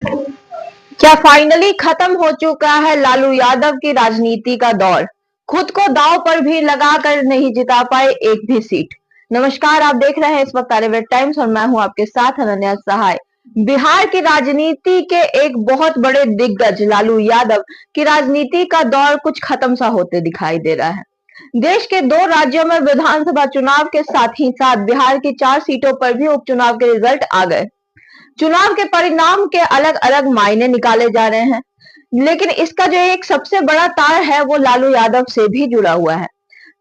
क्या फाइनली खत्म हो चुका है लालू यादव की राजनीति का दौर? खुद को दांव पर भी लगाकर नहीं जिता पाए एक भी सीट। नमस्कार, आप देख रहे हैं इस वक्त आर्यव्रत टाइम्स और मैं हूं आपके साथ अनन्या सहाय। बिहार की राजनीति के एक बहुत बड़े दिग्गज लालू यादव की राजनीति का दौर कुछ खत्म सा होते दिखाई दे रहा है। देश के 2 राज्यों में विधानसभा चुनाव के साथ ही साथ बिहार की 4 सीटों पर भी उपचुनाव के रिजल्ट आ गए। चुनाव के परिणाम के अलग अलग मायने निकाले जा रहे हैं, लेकिन इसका जो एक सबसे बड़ा तार है वो लालू यादव से भी जुड़ा हुआ है।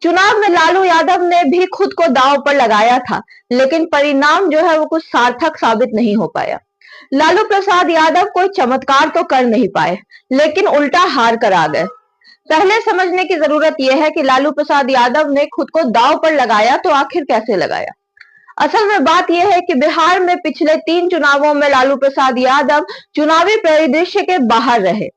चुनाव में लालू यादव ने भी खुद को दांव पर लगाया था, लेकिन परिणाम जो है वो कुछ सार्थक साबित नहीं हो पाया। लालू प्रसाद यादव कोई चमत्कार तो कर नहीं पाए, लेकिन उल्टा हार कर आ गए। पहले समझने की जरूरत यह है कि लालू प्रसाद यादव ने खुद को दांव पर लगाया तो आखिर कैसे लगाया। असल में बात यह है कि बिहार में पिछले 3 चुनावों में लालू प्रसाद यादव चुनावी परिदृश्य के बाहर रहे।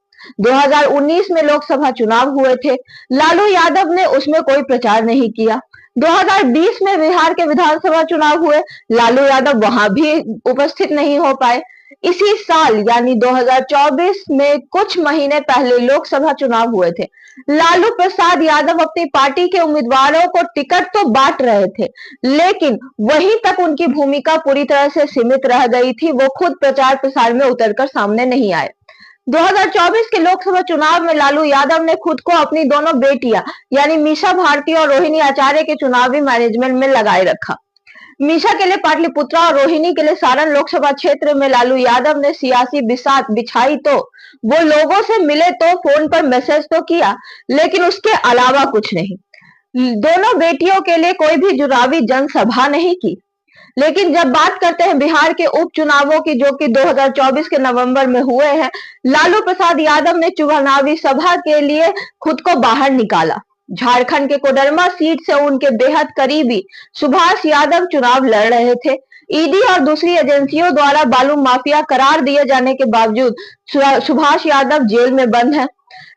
2019 में लोकसभा चुनाव हुए थे, लालू यादव ने उसमें कोई प्रचार नहीं किया। 2020 में बिहार के विधानसभा चुनाव हुए, लालू यादव वहां भी उपस्थित नहीं हो पाए। इसी साल यानी 2024 में कुछ महीने पहले लोकसभा चुनाव हुए थे। लालू प्रसाद यादव अपनी पार्टी के उम्मीदवारों को टिकट तो बांट रहे थे, लेकिन वहीं तक उनकी भूमिका पूरी तरह से सीमित रह गई थी। वो खुद प्रचार प्रसार में उतरकर सामने नहीं आए। 2024 के लोकसभा चुनाव में लालू यादव ने खुद को अपनी दोनों बेटियां यानी मीसा भारती और रोहिणी आचार्य के चुनावी मैनेजमेंट में लगाए रखा। मीसा के लिए पाटलिपुत्रा और रोहिणी के लिए सारण लोकसभा क्षेत्र में लालू यादव ने सियासी बिसात बिछाई। तो वो लोगों से मिले तो फोन पर मैसेज तो किया, लेकिन उसके अलावा कुछ नहीं। दोनों बेटियों के लिए कोई भी चुनावी जनसभा नहीं की। लेकिन जब बात करते हैं बिहार के उपचुनावों की, जो कि 2024 के नवंबर में हुए हैं, लालू प्रसाद यादव ने चुनावी सभा के लिए खुद को बाहर निकाला। झारखंड के कोडरमा सीट से उनके बेहद करीबी सुभाष यादव चुनाव लड़ रहे थे। ईडी और दूसरी एजेंसियों द्वारा बालू माफिया करार दिए जाने के बावजूद सुभाष यादव जेल में बंद हैं।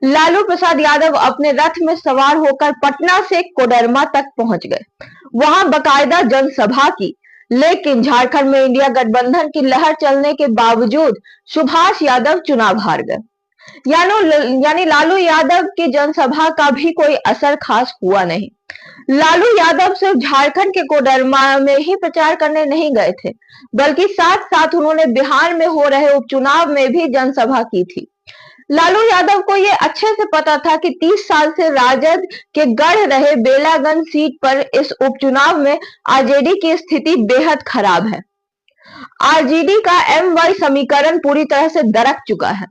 लालू प्रसाद यादव अपने रथ में सवार होकर पटना से कोडरमा तक पहुंच गए, वहां बकायदा जनसभा की। लेकिन झारखंड में इंडिया गठबंधन की लहर चलने के बावजूद सुभाष यादव चुनाव हार गए। यानी लालू यादव की जनसभा का भी कोई असर खास हुआ नहीं। लालू यादव सिर्फ झारखंड के कोडरमा में ही प्रचार करने नहीं गए थे, बल्कि साथ साथ उन्होंने बिहार में हो रहे उपचुनाव में भी जनसभा की थी। लालू यादव को ये अच्छे से पता था कि 30 साल से राजद के गढ़ रहे बेलागंज सीट पर इस उपचुनाव में आरजेडी की स्थिति बेहद खराब है। आरजेडी का एमवाई समीकरण पूरी तरह से दरक चुका है।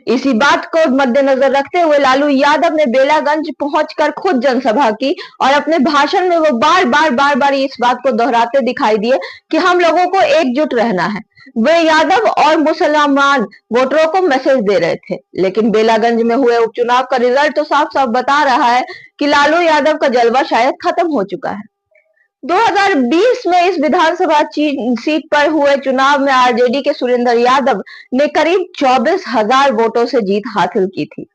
इसी बात को मद्देनजर रखते हुए लालू यादव ने बेलागंज पहुंचकर खुद जनसभा की और अपने भाषण में वो बार बार इस बात को दोहराते दिखाई दिए कि हम लोगों को एकजुट रहना है। वे यादव और मुसलमान वोटरों को मैसेज दे रहे थे, लेकिन बेलागंज में हुए उपचुनाव का रिजल्ट तो साफ साफ बता रहा है कि लालू यादव का जलवा शायद खत्म हो चुका है। 2020 में इस विधानसभा सीट पर हुए चुनाव में आरजेडी के सुरेंद्र यादव ने करीब 24,000 वोटों से जीत हासिल की थी।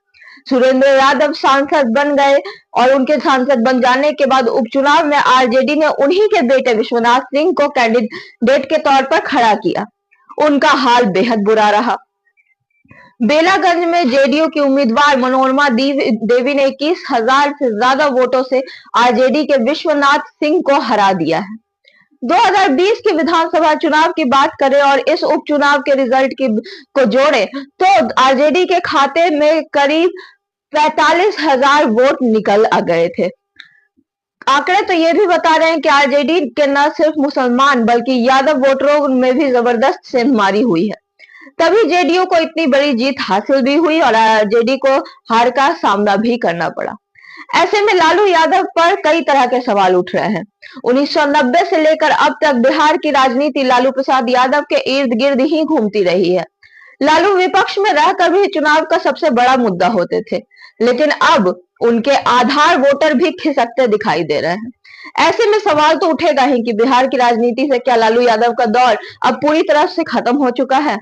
सुरेंद्र यादव सांसद बन गए और उनके सांसद बन जाने के बाद उपचुनाव में आरजेडी ने उन्हीं के बेटे विश्वनाथ सिंह को कैंडिडेट के तौर पर खड़ा किया। उनका हाल बेहद बुरा रहा। बेलागंज में जेडीयू की उम्मीदवार मनोरमा देवी ने 21,000 से ज्यादा वोटों से आरजेडी के विश्वनाथ सिंह को हरा दिया है। 2020 के विधानसभा चुनाव की बात करें और इस उपचुनाव के रिजल्ट को जोड़े तो आरजेडी के खाते में करीब 45,000 वोट निकल आ गए थे। आंकड़े तो ये भी बता रहे हैं कि आरजेडी के न सिर्फ मुसलमान बल्कि यादव वोटरों में भी जबरदस्त सेंधमारी हुई है। तभी जेडीयू को इतनी बड़ी जीत हासिल भी हुई और आरजेडी को हार का सामना भी करना पड़ा। ऐसे में लालू यादव पर कई तरह के सवाल उठ रहे हैं। 1990 से लेकर अब तक बिहार की राजनीति लालू प्रसाद यादव के इर्द गिर्द ही घूमती रही है। लालू विपक्ष में रहकर भी चुनाव का सबसे बड़ा मुद्दा होते थे, लेकिन अब उनके आधार वोटर भी खिसकते दिखाई दे रहे हैं। ऐसे में सवाल तो उठेगा ही कि बिहार की राजनीति से क्या लालू यादव का दौर अब पूरी तरह से खत्म हो चुका है।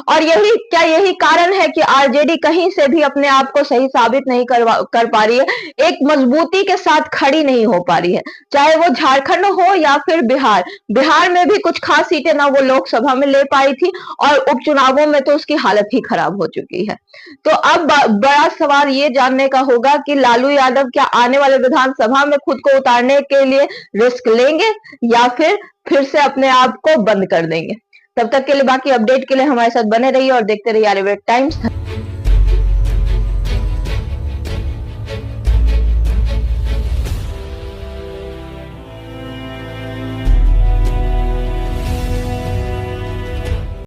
और यही कारण है कि आरजेडी कहीं से भी अपने आप को सही साबित नहीं कर पा रही है, एक मजबूती के साथ खड़ी नहीं हो पा रही है। चाहे वो झारखंड हो या फिर बिहार, बिहार में भी कुछ खास सीटें ना वो लोकसभा में ले पाई थी, और उपचुनावों में तो उसकी हालत ही खराब हो चुकी है। तो अब बड़ा सवाल ये जानने का होगा कि लालू यादव क्या आने वाले विधानसभा में खुद को उतारने के लिए रिस्क लेंगे, या फिर से अपने आप को बंद कर देंगे। तब तक के लिए बाकी अपडेट के लिए हमारे साथ बने रहिए और देखते रहिए आरएबी टाइम्स।